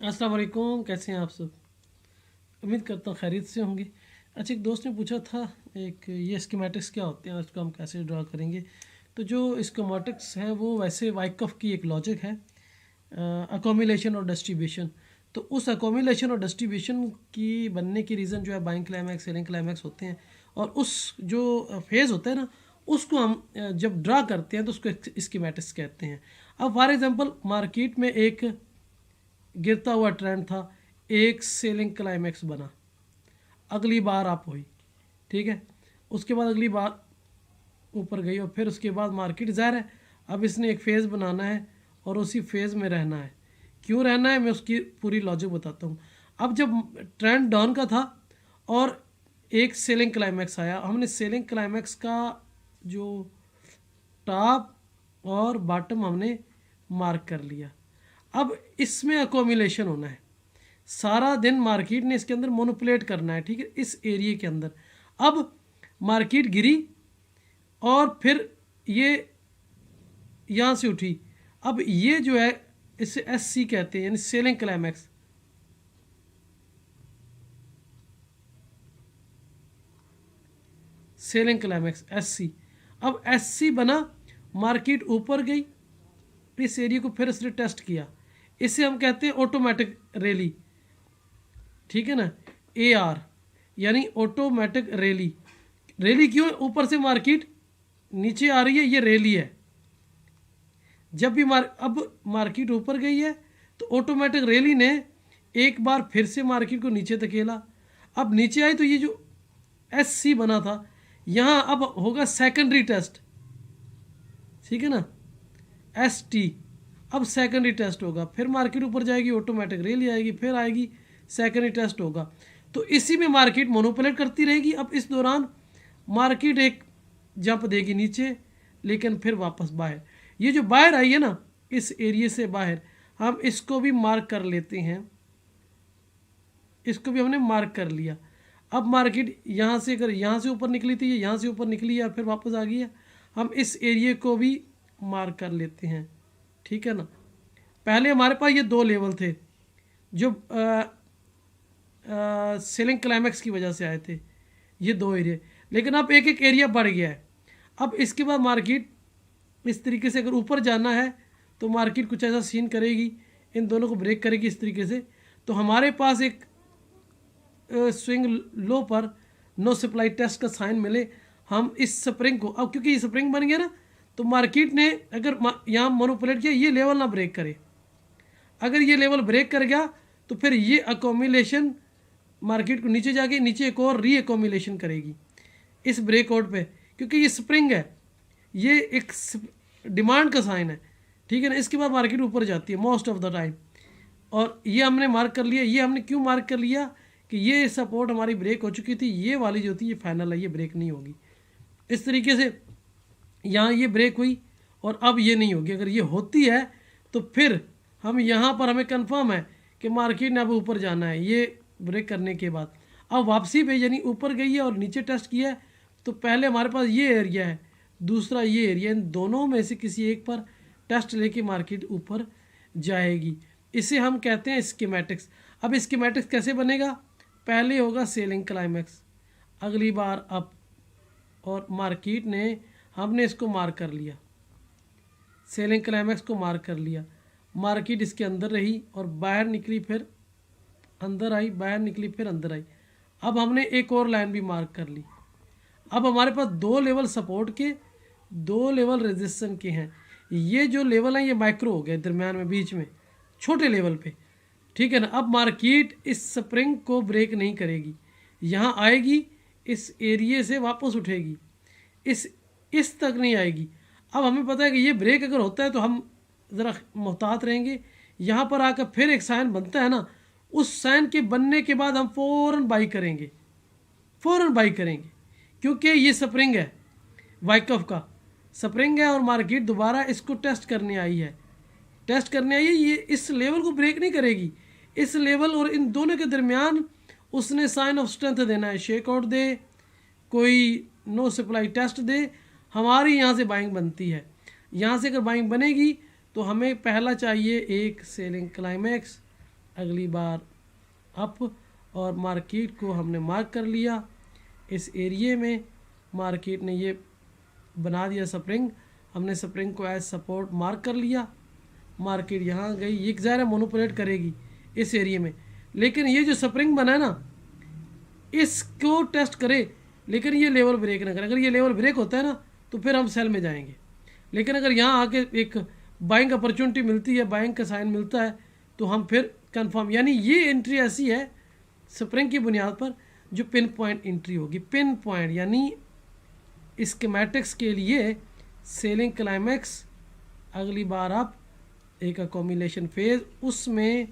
अस्सलाम वालेकुम, कैसे हैं आप सब। उम्मीद करता हूँ खैरियत से होंगे। अच्छा, एक दोस्त ने पूछा था एक ये स्कीमेटिक्स क्या होते हैं और इसको हम कैसे ड्रा करेंगे। तो जो स्कीमेटिक्स हैं वो वैसे वाइकफ की एक लॉजिक है, अकोमिलेशन और डिस्ट्रीब्यूशन। तो उस अकोमिलेशन और डिस्ट्रीब्यूशन की बनने की रीज़न जो है बाइंग क्लाइमैक्स सेलिंग क्लाइमैक्स होते हैं। और उस जो फेज़ होता है ना, उसको हम जब ड्रा करते हैं तो उसको स्कीमेटिक्स कहते हैं। अब फॉर एग्जांपल मार्केट में एक गिरता हुआ ट्रेंड था, एक सेलिंग क्लाइमैक्स बना, अगली बार अप हुई, ठीक है। उसके बाद अगली बार ऊपर गई और फिर उसके बाद मार्केट ज़ाहिर है अब इसने एक फ़ेज़ बनाना है और उसी फेज़ में रहना है। क्यों रहना है मैं उसकी पूरी लॉजिक बताता हूँ। अब जब ट्रेंड डाउन का था और एक सेलिंग क्लाइमैक्स आया, हमने सेलिंग क्लाइमैक्स का जो टॉप और बॉटम हमने मार्क कर लिया। अब इसमें अकोमिलेशन होना है, सारा दिन मार्केट ने इसके अंदर मोनोपुलेट करना है, ठीक है, इस एरिया के अंदर। अब मार्केट गिरी और फिर ये यहाँ से उठी। अब ये जो है इसे एस सी कहते हैं, यानी selling climax. Selling climax S C. अब एस सी बना, मार्केट ऊपर गई, इस एरिया को फिर इसने टेस्ट किया, इसे हम कहते हैं ऑटोमेटिक रैली, ठीक है ना, ए आर, यानी ऑटोमेटिक रैली। रैली क्यों है? ऊपर से मार्केट नीचे आ रही है, ये रैली है। जब भी अब मार्केट ऊपर गई है तो ऑटोमेटिक रैली ने एक बार फिर से मार्केट को नीचे धकेला। अब नीचे आई तो ये जो एस सी बना था यहाँ अब होगा सेकेंडरी टेस्ट, ठीक है ना, एस टी। अब सेकेंडरी टेस्ट होगा, फिर मार्केट ऊपर जाएगी, ऑटोमेटिक रैली आएगी, फिर आएगी, सेकेंडरी टेस्ट होगा। तो इसी में मार्केट मोनोपोलेट करती रहेगी। अब इस दौरान मार्केट एक जंप देगी नीचे, लेकिन फिर वापस बाहर। ये जो बाहर आई है ना, इस एरिया से बाहर, हम इसको भी मार्क कर लेते हैं, इसको भी हमने मार्क कर लिया। अब मार्केट यहाँ से अगर यहाँ से ऊपर निकली थी, ये यहाँ से ऊपर निकली है, फिर वापस आ गई है, हम इस एरिया को भी मार्क कर लेते हैं, ठीक है ना। पहले हमारे पास ये दो लेवल थे जो सेलिंग क्लाइमैक्स की वजह से आए थे, ये दो एरिया, लेकिन अब एक एक एरिया बढ़ गया है। अब इसके बाद मार्केट इस तरीके से अगर ऊपर जाना है तो मार्केट कुछ ऐसा सीन करेगी, इन दोनों को ब्रेक करेगी इस तरीके से। तो हमारे पास एक स्विंग लो पर नो सप्लाई टेस्ट का साइन मिले, हम इस स्प्रिंग को, अब क्योंकि ये स्प्रिंग बन गया ना, तो मार्केट ने अगर यहाँ मोनोपुलेट किया, ये लेवल ना ब्रेक करे। अगर ये लेवल ब्रेक कर गया तो फिर ये अकोमिलेशन मार्केट को नीचे जाके नीचे एक और री अकोमिलेशन करेगी इस ब्रेकआउट पे, क्योंकि ये स्प्रिंग है, ये एक डिमांड का साइन है, ठीक है ना। इसके बाद मार्केट ऊपर जाती है मोस्ट ऑफ द टाइम। और ये हमने मार्क कर लिया। ये हमने क्यों मार्क कर लिया कि ये सपोर्ट हमारी ब्रेक हो चुकी थी, ये वाली जो थी ये फाइनल है, ये ब्रेक नहीं होगी। इस तरीके से यहाँ ये ब्रेक हुई और अब ये नहीं होगी। अगर ये होती है तो फिर हम यहाँ पर हमें कंफर्म है कि मार्केट ने अब ऊपर जाना है, ये ब्रेक करने के बाद। अब वापसी पे यानी ऊपर गई है और नीचे टेस्ट किया है, तो पहले हमारे पास ये एरिया है, दूसरा ये एरिया, इन दोनों में से किसी एक पर टेस्ट लेके मार्केट ऊपर जाएगी। इसे हम कहते हैं स्कीमेटिक्स। अब स्कीमेटिक्स कैसे बनेगा? पहले होगा सेलिंग क्लाइमैक्स, अगली बार अप, और मार्केट ने, हमने इसको मार्क कर लिया, सेलिंग क्लाइमैक्स को मार्क कर लिया, मार्केट इसके अंदर रही और बाहर निकली, फिर अंदर आई, बाहर निकली, फिर अंदर आई। अब हमने एक और लाइन भी मार्क कर ली। अब हमारे पास दो लेवल सपोर्ट के, दो लेवल रेजिस्टेंस के हैं। ये जो लेवल हैं ये माइक्रो हो गए, दरम्यान में, बीच में, छोटे लेवल पे, ठीक है ना। अब मार्केट इस स्प्रिंग को ब्रेक नहीं करेगी, यहाँ आएगी, इस एरिए से वापस उठेगी, इस तक नहीं आएगी। अब हमें पता है कि ये ब्रेक अगर होता है तो हम ज़रा मोहतात रहेंगे। यहाँ पर आकर फिर एक साइन बनता है ना, उस साइन के बनने के बाद हम फ़ौरन बाई करेंगे, फ़ौरन बाई करेंगे, क्योंकि ये स्प्रिंग है, वाइकफ का स्प्रिंग है और मार्केट दोबारा इसको टेस्ट करने आई है, टेस्ट करने आई है। ये इस लेवल को ब्रेक नहीं करेगी। इस लेवल और इन दोनों के दरमियान उसने साइन ऑफ स्ट्रेंथ देना है, शेकआउट दे, कोई नो सप्लाई टेस्ट दे, हमारी यहाँ से बाइंग बनती है। यहाँ से अगर बाइंग बनेगी तो हमें पहला चाहिए एक सेलिंग क्लाइमैक्स, अगली बार अप, और मार्केट को हमने मार्क कर लिया। इस एरिए में मार्केट ने ये बना दिया स्प्रिंग, हमने स्प्रिंग को एज सपोर्ट मार्क कर लिया। मार्केट यहाँ गई, ये ज़ाहिर है मोनोपोलेट करेगी इस एरिए में, लेकिन ये जो स्प्रिंग बना है ना, इसको टेस्ट करे, लेकिन ये लेवल ब्रेक ना करे। अगर ये लेवल ब्रेक होता है ना तो फिर हम सेल में जाएंगे, लेकिन अगर यहाँ आके एक बाइंग अपॉर्चुनिटी मिलती है, बाइंग का साइन मिलता है, तो हम फिर कंफर्म, यानी ये एंट्री ऐसी है स्प्रिंग की बुनियाद पर जो पिन पॉइंट एंट्री होगी। पिन पॉइंट यानी स्कीमेटिक्स के लिए सेलिंग क्लाइमैक्स, अगली बार आप एक अकोमिलेशन फेज, उसमें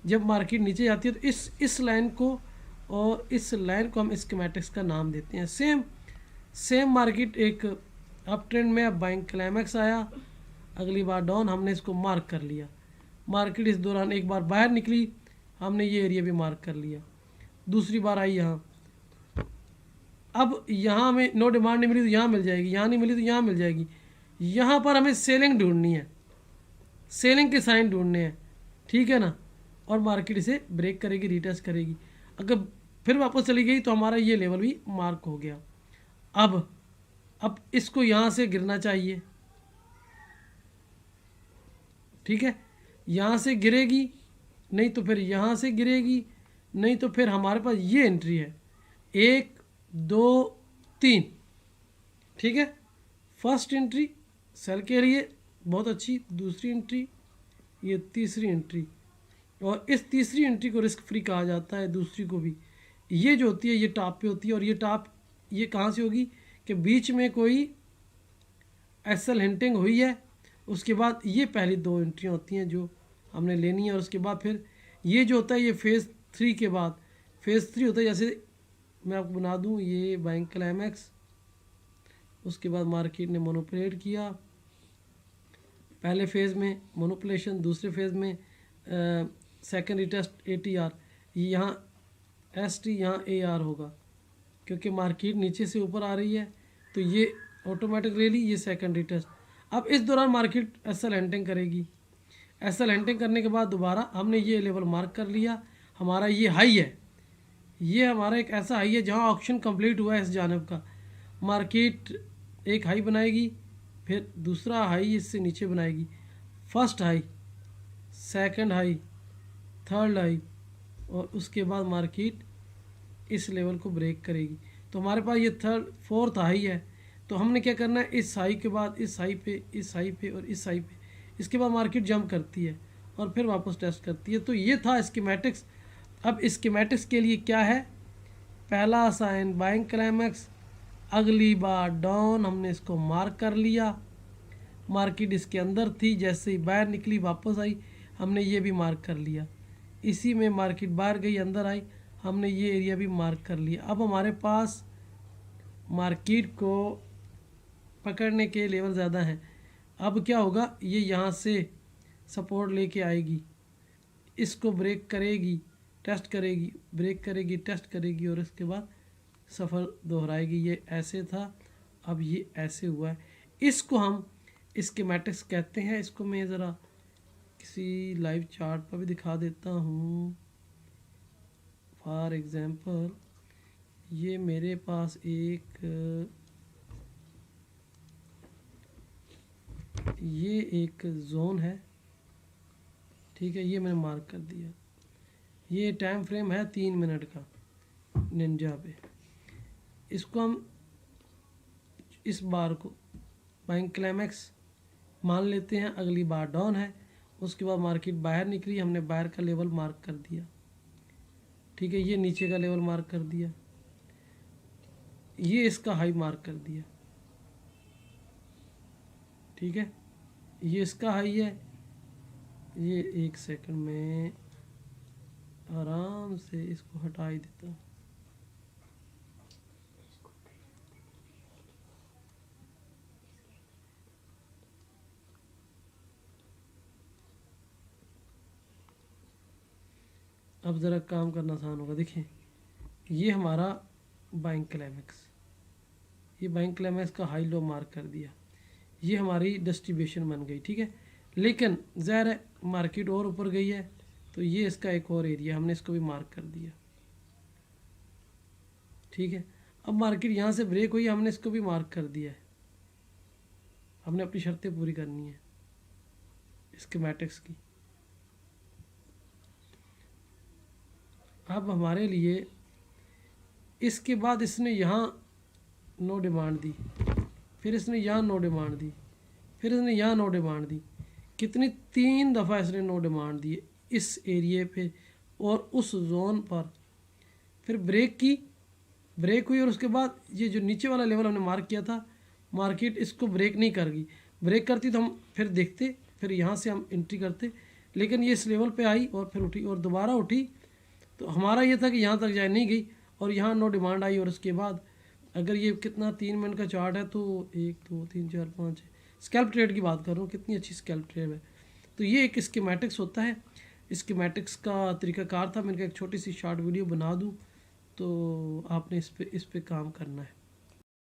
जब मार्केट नीचे जाती है तो इस लाइन को और इस लाइन को हम स्कीमेटिक्स का नाम देते हैं। सेम मार्केट एक अप ट्रेंड में, अब बाइंग क्लाइमैक्स आया, अगली बार डाउन, हमने इसको मार्क कर लिया। मार्केट इस दौरान एक बार बाहर निकली, हमने ये एरिया भी मार्क कर लिया। दूसरी बार आई यहाँ, अब यहाँ हमें नो डिमांड नहीं मिली तो यहाँ मिल जाएगी, यहाँ नहीं मिली तो यहाँ मिल जाएगी। यहाँ पर हमें सेलिंग ढूंढनी है, सेलिंग के साइन ढूंढने हैं, ठीक है ना, और मार्केट इसे ब्रेक करेगी, रिटेस्ट करेगी। अगर फिर वापस चली गई तो हमारा ये लेवल भी मार्क हो गया। अब इसको यहाँ से गिरना चाहिए, ठीक है, यहाँ से गिरेगी, नहीं तो फिर यहाँ से गिरेगी, नहीं तो फिर हमारे पास ये एंट्री है 1 2 3, ठीक है। फर्स्ट एंट्री सेल के लिए बहुत अच्छी, दूसरी एंट्री, ये तीसरी एंट्री, और इस तीसरी एंट्री को रिस्क फ्री कहा जाता है, दूसरी को भी। ये जो होती है ये टॉप पे होती है, और ये टॉप ये कहाँ से होगी कि बीच में कोई एसएल हिंटिंग हुई है, उसके बाद ये पहली 2 एंट्रियाँ होती हैं जो हमने लेनी है, और उसके बाद फिर ये जो होता है ये फेज़ 3 के बाद, फेज़ 3 होता है, जैसे मैं आपको बना दूँ, ये बाइंग क्लाइमैक्स, उसके बाद मार्केट ने मोनोपोलेट किया, पहले फेज़ में मोनोपोलेशन, दूसरे फेज़ में सेकंड रिटेस्ट ATR, यहाँ ST यहाँ AR होगा, क्योंकि मार्केट नीचे से ऊपर आ रही है तो ये ऑटोमेटिक रैली, ये सेकंड रिटेस्ट। अब इस दौरान मार्केट एसएल हंटिंग करेगी, एसएल हंटिंग करने के बाद दोबारा हमने ये लेवल मार्क कर लिया, हमारा ये हाई है, ये हमारा एक ऐसा हाई है जहाँ ऑक्शन कंप्लीट हुआ है इस जानब का। मार्केट एक हाई बनाएगी, फिर दूसरा हाई इससे नीचे बनाएगी, first high, second high, third high, और उसके बाद मार्केट इस लेवल को ब्रेक करेगी। तो हमारे पास ये फोर्थ हाई है, तो हमने क्या करना है, इस हाई के बाद इस हाई पे, इस हाई पे और इस हाई पे, इसके बाद मार्केट जंप करती है और फिर वापस टेस्ट करती है। तो ये था स्कीमेटिक्स। अब स्कीमेटिक्स के लिए क्या है, पहला साइन बाइंग क्लाइमैक्स, अगली बार डाउन, हमने इसको मार्क कर लिया, मार्केट इसके अंदर थी, जैसे ही बाहर निकली वापस आई, हमने ये भी मार्क कर लिया, इसी में मार्केट बाहर गई अंदर आई, हमने ये एरिया भी मार्क कर लिया। अब हमारे पास मार्केट को पकड़ने के लेवल ज़्यादा हैं। अब क्या होगा, ये यहाँ से सपोर्ट लेके आएगी, इसको ब्रेक करेगी, टेस्ट करेगी, ब्रेक करेगी, टेस्ट करेगी, और इसके बाद सफ़र दोहराएगी। ये ऐसे था, अब ये ऐसे हुआ है, इसको हम स्कीमेटिक्स कहते हैं। इसको मैं ज़रा किसी लाइव चार्ट पर भी दिखा देता हूँ। फॉर एग्ज़ाम्पल ये मेरे पास ये एक जोन है, ठीक है, ये मैंने मार्क कर दिया, ये टाइम फ्रेम है 3 मिनट का निंजा पे। इसको हम इस बार को बाइंग क्लाइमैक्स मान लेते हैं, अगली बार डाउन है, उसके बाद मार्केट बाहर निकली, हमने बाहर का लेवल मार्क कर दिया, ठीक है, ये नीचे का लेवल मार्क कर दिया, ये इसका हाई मार्क कर दिया, ठीक है, ये इसका हाई है। ये 1 सेकंड में आराम से इसको हटा ही देता हूँ। अब ज़रा काम करना आसान होगा। देखें, ये हमारा बाइंग क्लाइमैक्स, ये बाइंग क्लाइमैक्स का हाई लो मार्क कर दिया, ये हमारी डिस्ट्रीब्यूशन बन गई, ठीक है। लेकिन ज़ाहिर है मार्केट और ऊपर गई है तो ये इसका एक और एरिया, हमने इसको भी मार्क कर दिया। ठीक है, अब मार्केट यहाँ से ब्रेक हुई, हमने इसको भी मार्क कर दिया है। हमने अपनी शर्तें पूरी करनी है स्कीमेटिक्स की। अब हमारे लिए इसके बाद इसने यहाँ नो डिमांड दी, फिर इसने यहाँ नो डिमांड दी, फिर इसने यहाँ नो डिमांड दी। कितनी 3 दफ़ा इसने नो डिमांड दी इस एरिए पे और उस जोन पर। फिर ब्रेक की, ब्रेक हुई और उसके बाद ये जो नीचे वाला लेवल हमने मार्क किया था, मार्केट इसको ब्रेक नहीं कर गई। ब्रेक करती तो हम फिर देखते, फिर यहाँ से हम एंट्री करते, लेकिन ये इस लेवल पे आई और फिर उठी और दोबारा उठी। तो हमारा ये था कि यहाँ तक जाए, नहीं गई और यहाँ नो डिमांड आई। और उसके बाद अगर ये कितना 3 मिनट का चार्ट है तो 1 2 3 4 5 स्कैल्प ट्रेड की बात कर रहा हूँ, कितनी अच्छी स्कैल्प ट्रेड है। तो ये एक स्कीमेटिक्स होता है। स्कीमेटिक्स का तरीकाकार था, मैंने कहा एक छोटी सी शॉर्ट वीडियो बना दूँ, तो आपने इस पे काम करना है।